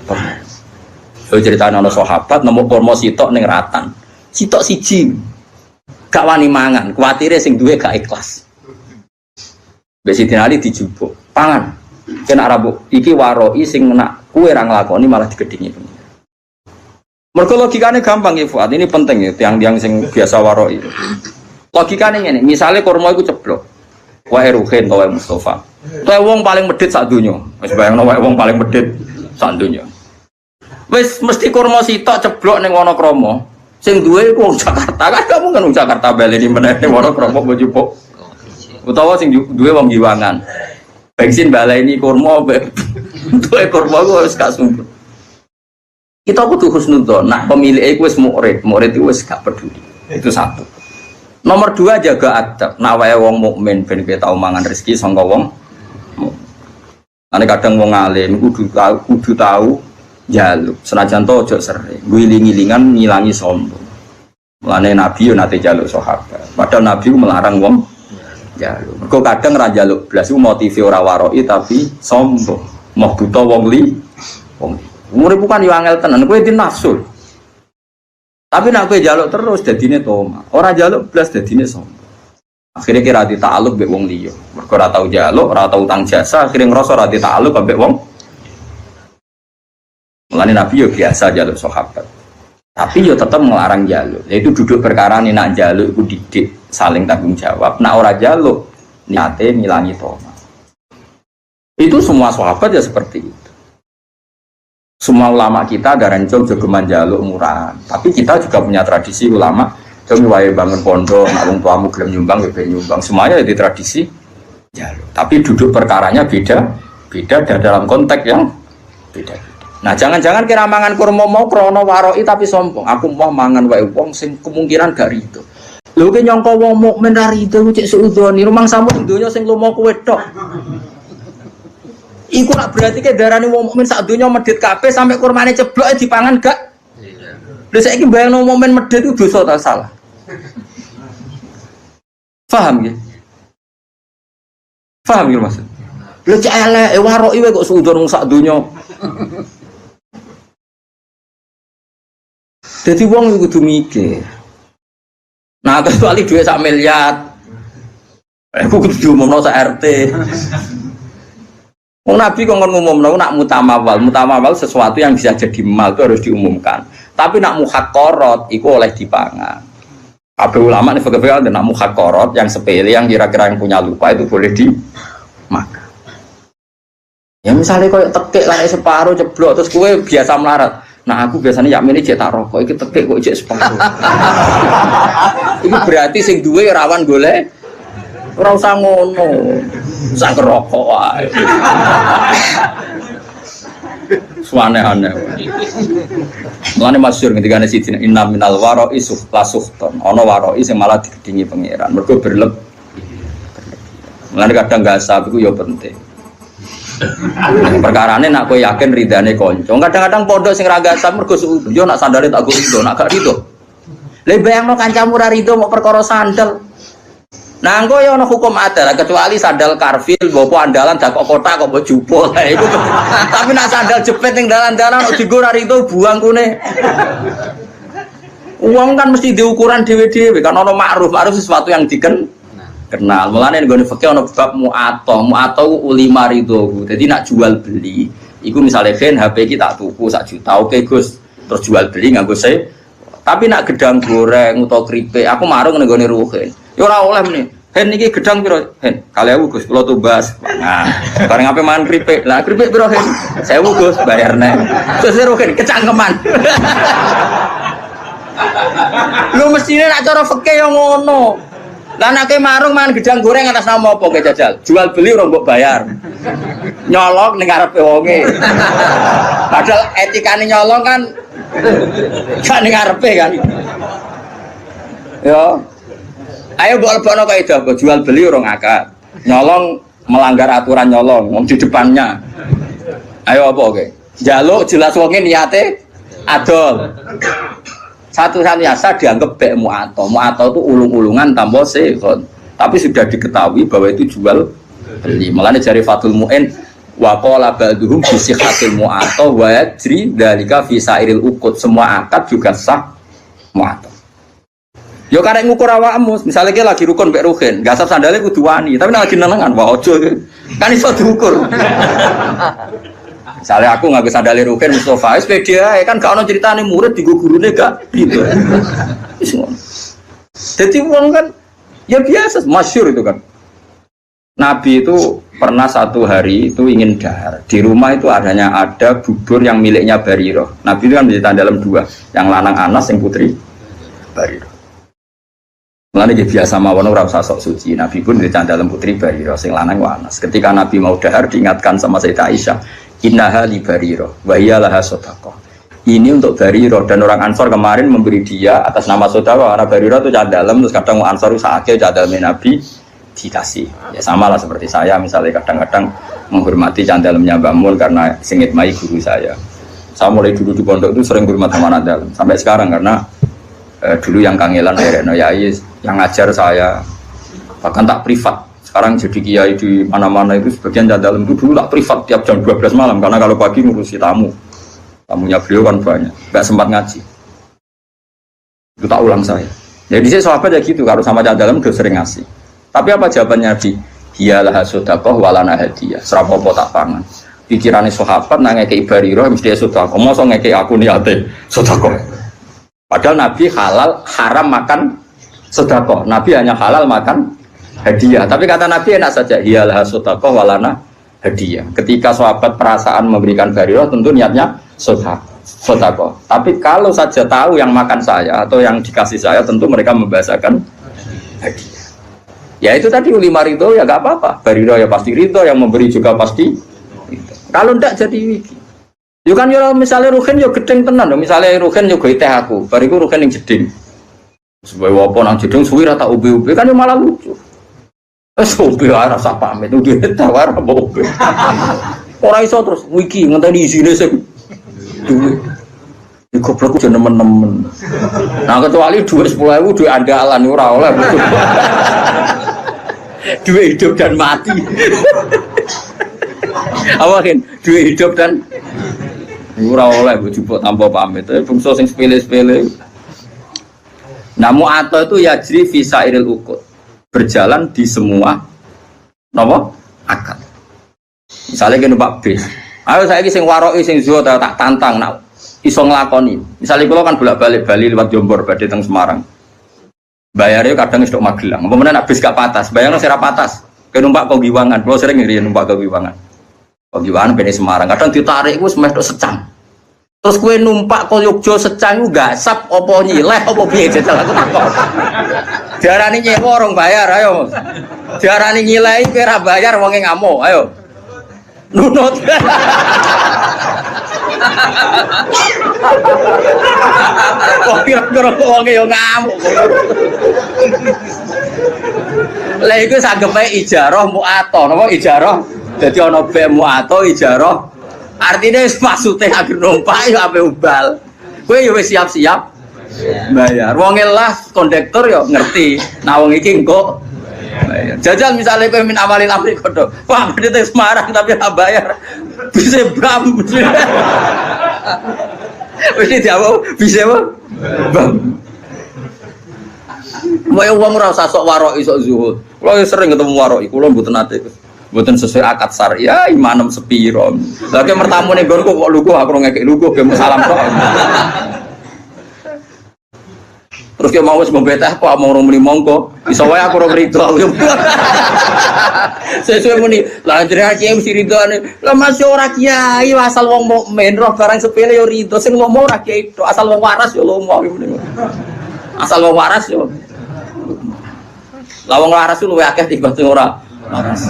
A: pangeran. So ceritane ana sahabat nemu kurma sitok ning ratan. Sitok siji. Gak wani mangan, kuwatire sing duwe gak ikhlas. Mbek Sayyidina Ali dijupuk. Pangan. Kena rabuk iki waroi sing nak kowe ra nglakoni malah digedingi pangeran. Mergo logikane gampang ya Fuad. Ini penting ya tiang-tiang sing biasa waroi. Logikane ngene, misale kurma iku ceblok. Wae Ruhin wae Mustafa. Wae wong paling medhit sak donya. Wis bayangno wae wong paling medhit sak donya. Wis mesti kurma sitok ceblok ning Wonokrama. Sing duwe iku wong Jakarta. Kan kamu kan wong Jakarta baleni meneh ning Wonokrama mbojupuk. Utawa sing duwe wong Giwangan. Bensin baleni kurma duwe kurma iku wis gak sumput. Kita kudu husnudzon. Nah, pemilih iku wis murid iku wis gak peduli. Itu satu. Nomor dua jaga adab. Nak wae wong mukmin ben kowe tau mangan rezeki sangka wong. Ane kadang wong alim kudu tahu njaluk. Senajan to aja sering. Guling-gilingan ngilangi sombong. Mulane Nabi yo nate njaluk sahabat. Padahal Nabi melarang wong njaluk. Mergo kadang ra njaluk blas iku motive ora waroi tapi sombong. Mau buta wong li. Urip bukan yo angel tenan, kowe di nafsu. Tapi nak kowe njaluk terus dadine toma. Ora njaluk blas dadine sombong. Akhire kira ditakluk mbek wong liya. Mergo ora tau njaluk, ora tau utang jasa, akhire ngrasa ora ditakluk mbek wong. Mulane Nabi yo biasa njaluk sahabat. Tapi yo tetep melarang njaluk. Yaitu duduk perkara nih nak njaluk iku didik saling tanggung jawab. Nak ora njaluk niate ngilangi toma. Itu semua sahabat ya seperti itu. Semua ulama kita ada rencong jogeman jaluk murahan. Tapi kita juga punya tradisi ulama. Jom wae bangun pondok, nak wong tuamu gelem nyumbang, nyumbang. Semuanya di tradisi jaluk. Tapi duduk perkaranya beda dan dalam konteks yang beda. Nah, jangan-jangan kira mangan kurma mau krono waroi tapi sombong. Aku mau mangan wae wong sing kemungkinan gak rido. Lho ki nyangka wong mukmin ra rido cek suudoni, rumang samu donya sing lumo kowe tok. Iku nak berarti ke darani wong mukmin sak donya medhit kabeh sampai kurmane ceblok dipangan gak? Lha saiki bayangno momen medhit itu dosa ta salah? Paham nggih? Paham nggih maksud? Lha cek elek waroki wae kok suudon wong sak donya. Dadi wong iku kudu mikir. Nah, kecuali duit sak miliar. Aku kudu diumumno sak RT. Wong Nabi kok ngumumno nak mutamawal sesuatu yang bisa jadi mal itu harus diumumkan. Tapi nak muhaqqarat iku oleh dipangan. Kabeh ulama nek fikih nak muhaqqarat yang sepele yang kira-kira yang punya lupa itu boleh dimakan. Ya misalnya koyo tekek lare separo ceblok terus kowe biasa melarat. Nah aku biasanya yakmine cek tak rokok iki tekek kok cek separo. Iku berarti sing duwe rawan golek ora usah ngono. Sak rokok wae. Suane-ane. Mulane masyhur ketika ana sidina inna minal waroi suhton. Ana waroi sing malah digedingi pangeran. Mergo berlebih. Mulane kadang gasab iku ya penting. Perkarane nak kowe yakin ridane kanca. Kadang-kadang pondok sing ra gasab mergo suudon. Yo nak sandale tak go rido, nak gak rido. Lah bayangno kancamu ra rido mau perkara sandal. Nah, engko ya ana hukum adat kecuali sandal karfil, bopo andalan dakok kota kok mbok jupuk. Lah iku. Tapi nek sandal jepit ning dalan-dalan kok digo ra itu buang kune. Uang kan mesti diukuran dhewe-dhewe kan ana makruf sesuatu yang kenal. Mulane nggone fikih ana bab mu'atoh ulima ridho. Dadi nak jual beli, iku misale gen HP iki tak tuku 1 juta, oke Gus. Terus jual beli nganggo saya. Tapi nak gedang goreng utawa keripik, aku marung nggone ruhen. Ya ora oleh meneh. Hen iki gedang piro? Hen, 2000 Gus, kula tumbas. Nah, bareng ape mangan keripik. Lah keripik piro hen? 1000 Gus, bayarne. Terus ruhen kecangkeman. Lu mestine nak cara fikih yo ngono. Lah nek marung mangan gedang goreng atas nama apa ke jajal? Jual beli ora mbok bayar. Nyolong ning ngarepe wonge. Padahal etikane nyolong kan gak ning ngarepe kan. Yo. Ayo mbok lebokno kaidah kok jual beli ora ngakak. Nyolong melanggar aturan nyolong wong di depannya. Ayo apa oke? Njaluk jelas wonge niate adol. Satu-satunya asa dianggap bek mu'atoh. Mu'atoh itu ulung-ulungan tanpa sekon. Tapi sudah diketahui bahwa itu jual beli. Mulane jari Fathul Mu'in wa qala ba'duhum bi sihhatil mu'atoh wa yajri dzalika fi sairil uqud. Semua akad juga sah mu'atoh. Yo karek ngukur awakmu, misalnya kita lagi rukun mbek ruhin, gasap sandale kudu wani, tapi nek lagi nenengan wah ojo kan iso diukur. Misalnya aku nggak bisa dalih rugen Mustafa, sepeda kan gak ono ceritane murid di gurune gak gitu. Jadi uang kan ya biasa, masyhur itu kan. Nabi itu pernah satu hari itu ingin dahar. Di rumah itu ada bubur yang miliknya Bariroh. Nabi itu kan menceritakan dalam 2, yang lanang Anas, yang putri Bariroh. Mulane dia biasa mawon ora usah sok suci. Nabi pun menceritakan dalam putri Bariroh, sing lanang Anas. Ketika Nabi mau dahar diingatkan sama Sayyidah Aisyah, innaha li Bariroh wa hiya laha shadaqah. Ini untuk Bariroh, dan orang Ansor kemarin memberi dia atas nama saudara karena Bariroh itu cah dalem, terus kadang Ansor sakake cah dalem Nabi dikasih. Ya samalah seperti saya misalnya kadang-kadang menghormati cah dalemnya Mbak Mun karena singit mai guru saya. Saya mulai dulu di pondok itu sering hormat sama anak dalem sampai sekarang karena dulu yang kangelan Rekno Yai yang ngajar saya bahkan tak privat. Sekarang jadi kiai di mana-mana itu sebagian dalam itu dulu tak privat tiap jam 12 malam karena kalau pagi ngurusi tamunya beliau kan banyak, nggak sempat ngaji. Itu tak ulang saya. Jadi saya sahabat ya gitu, kalau sama dalam udah sering ngasih. Tapi apa jawabannya Nabi? Hiyalah sedekah walana hadiah. Serapopo tak pangan. Pikirannya sahabat nangeke Bariroh mesti sedekah. Mosok ngeke aku niate sedekah. Padahal Nabi halal haram makan sedekah. Nabi hanya halal makan hadiah, tapi kata Nabi enak saja, hiyalah sedekah walana hadiah. Ketika sahabat perasaan memberikan Bariroh tentu niatnya sedekah. Tapi kalau saja tahu yang makan saya atau yang dikasih saya tentu mereka membahasakan hadiah. Ya itu tadi ulima ridho ya gak apa-apa. Bariroh ya pasti ridho, yang memberi juga pasti ridho. Kalau ndak jadi wiki. Yo kan yo misalnya ruhen yo gedeng tenan, misalnya ruhen yo gawe teh aku, bariku ruhen yang jeding. Sebab apa nang jeding suwi ra tak ubi-ubi kan yo malah lucu. Sobe ora rasa pamit udah tawar apa obe. Ora iso terus wiki ngenteni isine sing duwe. Iki goblok aja nemen-nemen. Nah kecuali duit 10.000 duit andalan ora oleh. Duit hidup dan mati. Awakin duit hidup dan ora oleh jupuk tanpa pamit. Bungsu sing sepele-sepele. Namu atau itu yajri fi sairil uqud. Berjalan di semua napa akad. Misalnya kita numpak bis, ayo saya sing waroki sing zuhud tak tantang nak iso nglakoni. Misalnya kula kan bolak-balik Bali lewat Jombor badhe teng Semarang. Bayarnya kadang wis tok Magelang. Apa meneh nak bis gak patas, bayarno sira patas. Ke numpak kok Giwangan, kula sering ngirian numpak ke Giwangan. Kok Giwangan ben Semarang, kadang ditarik ku semeh tok secang. Terus kue numpak ke Yogyo secang ku gasap apa nyileh apa piye jajal aku takon. Diarani nyewa orang bayar, ayo. Diarani nyilai kira bayar wonge ngamuk, ayo. Nunut. Kok kira-kira wonge yo ngamuk. Lah iku sanggepe ijarah mu'ato, napa ijarah? Dadi ana be mu'ato ijarah. Artinya maksudnya agar numpak ya ape ubal. Kowe ya wis siap-siap bayar. Wong lah kondektor ya ngerti. Nah wong iki engko bayar. Jajal misalnya kowe min amalin amri kodo. Wah, bedhe Semarang tapi ora bayar. Bisa bam. Wis diawo bisa apa? Bam. Wae wong ora usah sok warok sok zuhud. Kulo sering ketemu warok, kulo mboten nate. Mboten sesuai akad syariah, imanem sepiro. Lah ke mertamune nggonku kok lugu aku ngekek lugu ge salam tok. Terus dia mau ngombe teh kok mau muni monggo. Iso wae aku ora rido. Sesuai muni, lah jenengan kiai mesti ridone. Lah masih ora kiai asal wong mukmin roh barang sepele yo rido. Sing ngomong ora kiai tok, asal wong waras yo lomo. Asal wong waras yo. Lah wong waras ku luwih akeh timbang sing ora waras.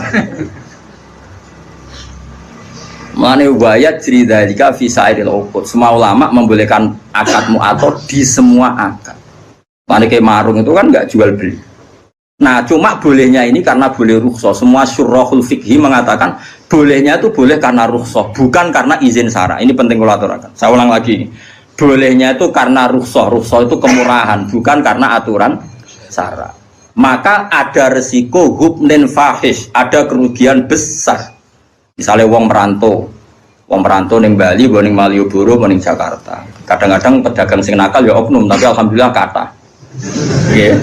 A: Mane wayat cerita jika fisaidil uqud. Semua ulama membolehkan akad mu'athar di semua akad. Mane kayak marung itu kan enggak jual beli. Nah, cuma bolehnya ini karena boleh rukhsah. Semua syurahul fikhi mengatakan bolehnya itu boleh karena rukhsah, bukan karena izin syara. Ini penting kalau aturakan. Saya ulang lagi ini. Bolehnya itu karena rukhsah. Rukhsah itu kemurahan, bukan karena aturan syara. Maka ada resiko hubnin fahish, ada kerugian besar. Misalnya wong merantau ning Bali, ning Malioboro, ning Jakarta. Kadang-kadang pedagang sing nakal ya oknum, tapi alhamdulillah kata. Nggih.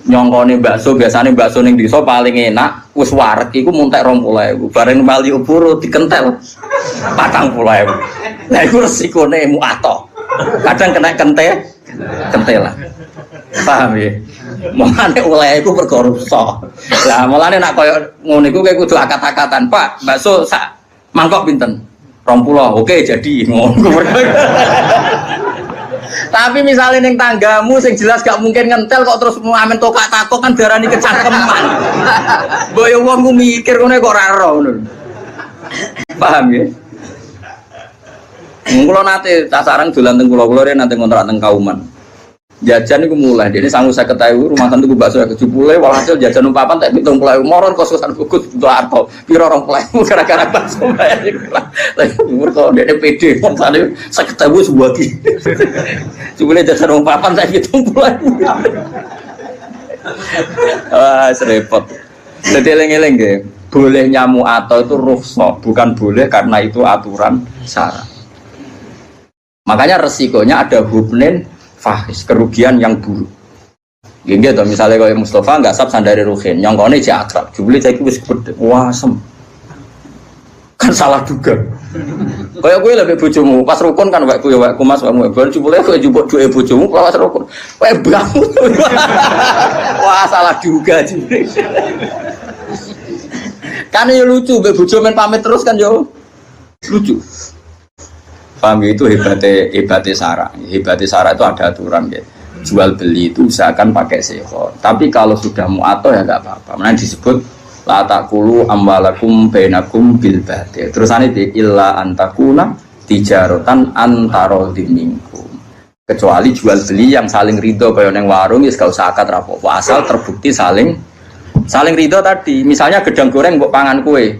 A: Nyongkone bakso, biasane bakso ning desa paling enak, wis wareg iku muntek 20.000. Bareng Malioboro dikentel 40.000. Lah iku resikone muato. Kadang kena kentelan. Paham ya? Mulane oleh iku perkara rusak. Lah mulane nek koyo ngono iku kowe kudu akad-akatan, Pak. Bakso sak mangkok pinten? 20. Oke, jadi ngono. Tapi misalnya neng tanggamu sing jelas gak mungkin ngentel kok terus mau amen tokak takok kan darani kecangkeman. Boyo wong ku mikir ngono kok ora ora ngono. Paham ya? Kula nate tasarang dolan teng kula nate ngontrak teng Kauman. Jajan iku mulai dene 150.000 rumah santu ku bakso 70 walhasil jajan umpapan tak 70.000 moron kosan bukus untuk arto piro 20.000 gara-gara bakso bayar iku lah. Umur kok dene PD sane 50.000 sebuah ki. Jebule jajan umpapan tak 70.000. Wah, repot. Dadi eling-eling nggih. Bolehnya mu'athah itu rukhsah, bukan boleh karena itu aturan syara. Makanya resikonya ada hubnin fahis, kerugian yang buruk. Gini gitu, misalnya kalau Mustafa nggak sab sandari Ruhin, nyongkone aja akrab, jubli saya kibus gede, wasem, kan salah juga. Kayak gue lebih bojomu, pas rukun kan waktu ya waktu mas kamu, baru jubli gue jubuk dua bojomu, pas rukun, kayak bangun, wah salah juga jubli. Kan ya lucu, bojo main pamit terus kan yo lucu. Paham itu hebatnya syara. Hebatnya syara itu ada aturan ya. Jual beli itu usahakan pakai seho. Tapi kalau sudah mu'athah ya enggak apa-apa. Mana disebut la taqulu amwalakum bainakum bil batil. Terusannya di illa antakuna tijaratan antara minkum. Kecuali jual beli yang saling ridho kaya nang warung wis gak usah akad rapopo. Asal terbukti saling ridho tadi. Misalnya gedang goreng mbok pangan kue.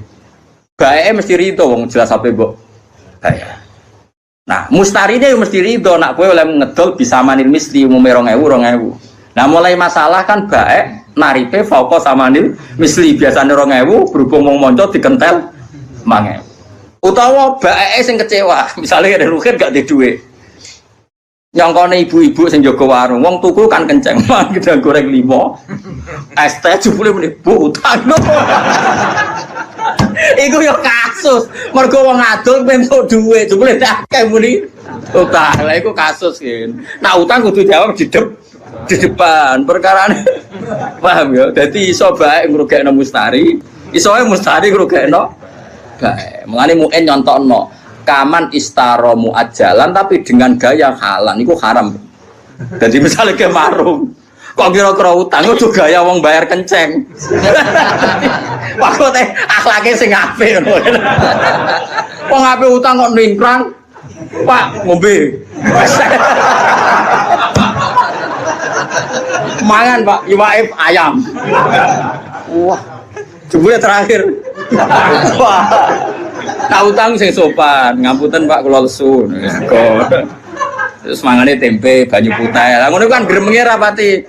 A: Bae mesti ridho wong jelas ape mbok bayar. Nah, mustarine yo mesti ridho nak kowe oleh ngedol bisa manil misli umume 2.000. Nah, mulai masalah kan baik naripe fauqa samanil misli biasane 2.000 berhubung wong monco dikentel 5.000. Utawa baeke sing kecewa, misale ada rugen gak duwe dhuwit. Nyongkone ibu-ibu sing jaga warung, wong tuku kan kenceng, gedang goreng 5. Es teh jebule muni Bu utang. Iku yo kasus. Mergo wong adol entuk dhuwit, jebule akeh muni utang. Lah iku kasus kan. Nah utang kudu jawab di depan. Perkarane paham ya. Dadi iso bae ngrugekno mustari, iso wae mustari ngrugekno bae. Mulane muen nyontokno kaman istara muajjalan tapi dengan gaya halan iku haram. Jadi misalnya ke marung kok kira-kira utang itu gaya wong bayar kenceng. Waktu teh akhlake sing apik ngono. Wong apik utang kok ningkrang. Pak ngombe. Mangan Pak, iwaif ayam. Wah. Jebule terakhir. Wah. Tak utang sing sopan, ngapunten Pak kula lesu. Terus mangane tempe, banyu putih. Lah ngono kan gremenge rapati.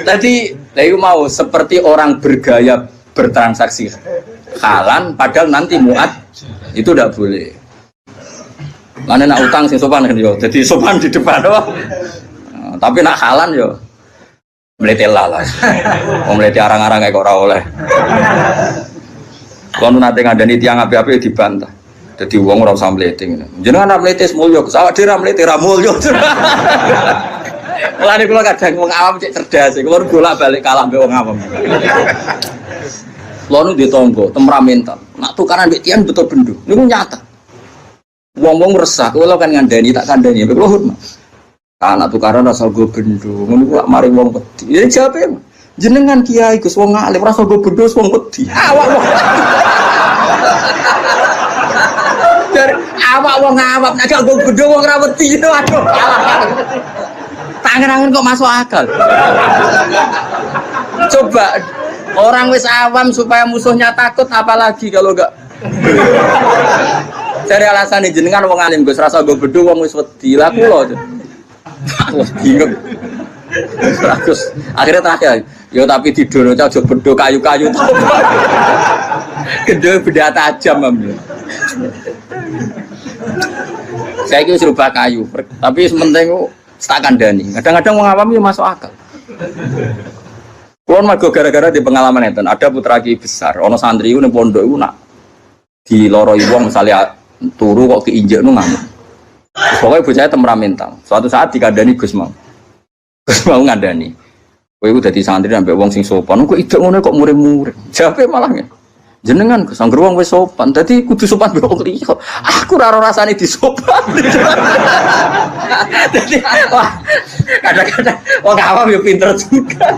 A: Tadi iku mau seperti orang bergaya bertransaksi halan padahal nanti muat itu tidak boleh. Mana nak utang sing sopan kan yo. Jadi sopan di depan doang. Tapi nak halan yo mlete lah. Wong mlete arang-arang kok ora oleh. Kalau nate ngandani tiang api-api dibantah. Jadi wong ora usah mlete ngene. Jenengan mlete mulya, awak dhewe mlete ra mulya. Mulane kula kadang wong awam cek cerdas, kula golak-balik kalah mbek wong awam. Kula nu di tangga temperamental. Nak tukaran mbek tiang betul bendo. Niku nyata. Wong-wong resah, kula kan ngandani tak kandani mbek kula hormat. Anak tukaran rasa go bendo. Ngono kok mari wong wedi. Ya jawabe jenengan kiai Gus wong alim rasa go bendo wong wedi. Awak wong. Awak wong awak nek gak go bendo wong ra wedi. Aduh. Tangan-tangan kok masuk akal. Coba orang wis awam supaya musuhnya takut apalagi kalau enggak. Cari alasan jenengan wong alim Gus rasa go bendo wong wis wedi. Lah kula. Wah bingung. Terus akhirnya terakhir, yo tapi tidur aja bendo kayu-kayu. Gede benda tajam ambil. Saya kira serba kayu, tapi sementing tak kandani. Kadang-kadang wong awam yo masuk akal. Kulon mergo gara-gara di pengalaman itu, ada putra kiai besar, ono santri itu ning pondok itu nak diloroi wong misalnya turu kok keinjek nu ngamuk. Pokoknya bocahnya temperamental. Suatu saat dikandani Gus mau ngandani. Kowe iku dadi santri ambek wong sing sopan. Kok idek ngono kok murid-murid. Jawabe malah ngene. Jenengan Gus anggere wong wis sopan. Dadi kudu sopan mbek wong liya. Aku ora rasane disopan. Dadi kadang-kadang wong awam yo pinter juga.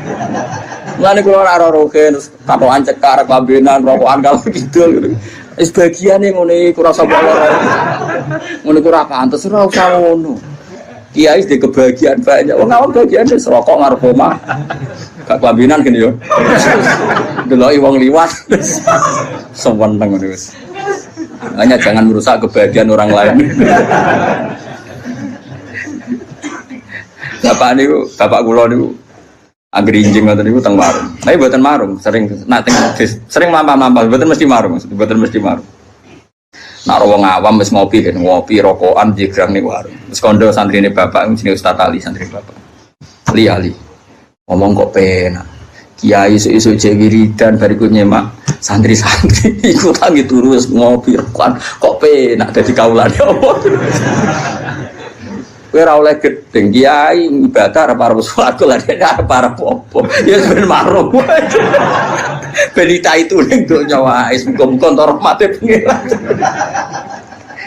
A: Mulane kula ora roke terus takokan cekar kambenan rokokan kalau gitu. Wis bagiane ngene iku rasa bolor. Ngono ku ora pantes ora usah ngono. Kiai di kebahagiaan banyak. Wong awam bagiane rokok ngarep omah. Gak kambinan gini yo. Deloki wong liwat. Seneng ngono wis. Hanya jangan merusak kebahagiaan orang lain. Bapak kula niku anggere injing ngoten niku teng warung. Tapi mboten marung, sering mampah-mampah, mboten mesti marung, mboten mesti marung. Nak wong awam wis ngopi rokokan jegrang ning warung. Wis kandha santrine bapak jenenge Ustaz Ali, santri bapak. Ali. Ngomong kok penak. Kiai isu-isu wiridan bariku nyemak santri-santri iku tangi turu wis ngopi rokokan kok penak dadi kaulane apa. Kowe ora oleh gedeng kiai ibadah arep arep swarga lha arep arep apa. Ya ben marung. Berita itu ning donya wae muga-muga entar rahmate pengiran.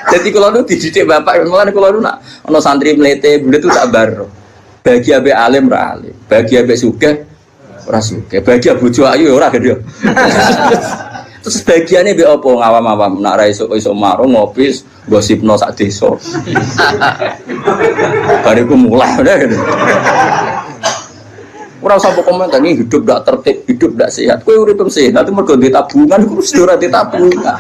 A: Jadi kalau nu dididik bapak mulane kalau nu nak ana santri mlete bulet itu tak baro. Bagi abe alim ra alim, bagi abe sugih ora sugih, bagi bojo ayu ora gede. Terus bagiane mbek apa ngawam-awam nak ra iso marung ngopi gosipno sak desa. Bariku mulai udah gitu. Ora usah komentar ini hidup ndak tertib, hidup ndak sehat. Kowe urip sehat itu mergo ndek tabungan iku wis ora ditabungan.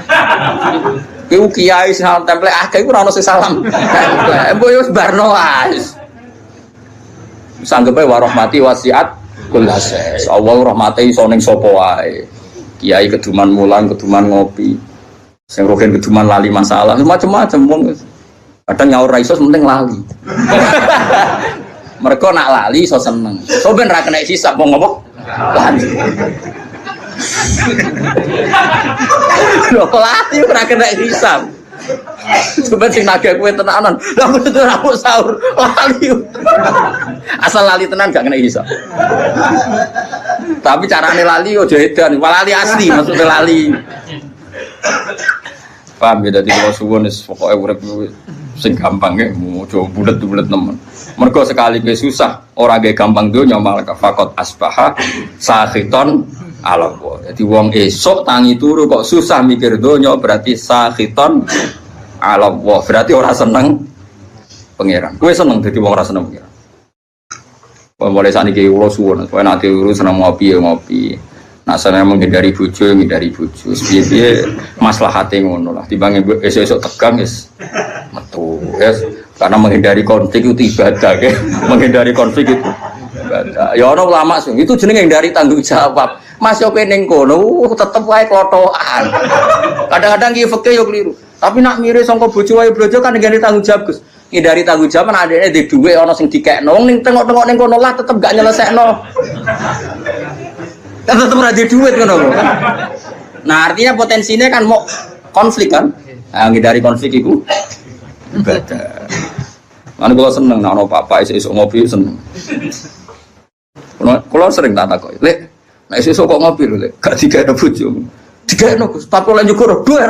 A: Kowe kiai sing templek akeh iku ora ono sing salam. Mbok yo barno wae. Sanggepe wa rahmati wasiat kullase. Allah rahmate iso ning sapa wae. Kiai keduman mulang, keduman ngopi. Sing rogen keduman lali masalah, macam-macam wong. Kadang nyaur ra iso penting lali. Mereka nak lali so seneng. So ben ra kena hisab wong apa? Lali. Lho lali ora kena hisab. Coba sing nagih kowe tenanan. Lah kudu ora sahur lali. Asal lali tenan gak kena hisab. Tapi carane lali aja edan, lali asli maksudnya lali. Paham ya, dadi kalau suwun wis pokoke urip sing gampang ya, ojo bulet-bulet nemen. Mergo sekali ke susah, ora ge gampang donya malah fakot asbaha sakhiton ala Allah. Dadi wong esuk tangi turu kok susah mikir donya berarti sakhiton ala Allah. Berarti ora seneng pangeran. Kowe seneng dadi wong ora seneng pangeran. Mulai saniki kula suwun, kowe nanti urus seneng ngopi ya ngopi. Nah, saya menghindari bojo, piye-piye maslahate ngono lah. Timbang esuk-esuk tegang wis metu, yes. Karena menghindari konflik itu ibadah, ya. Menghindari konflik itu ibadah. Ya ana ulama sing itu jenenge dari tanggung jawab. Mas yo ning kono tetep wae klothokan. Kadang-kadang ki fikih yo keliru. Tapi nak mirip sangka bojo wae blojo kan ngene tanggung jawab, Gus. ngindari tanggung jawab adekne di dhuwit ana sing dikekno wong ning tengok-tengok ning kono lah tetep gak nyelesekno. Kan tetep ora di dhuwit ngono lho. Nah, artinya potensinya kan mau konflik kan. Nah, ngindari konflik iku ibadah. Mana kalau seneng, nak apa esok ngopi seneng. Kalau sering tak takut, lek, nak esok kok ngopi lek, gak tiga ada bujuk, tiga ada, tapi kalau juga roh dua.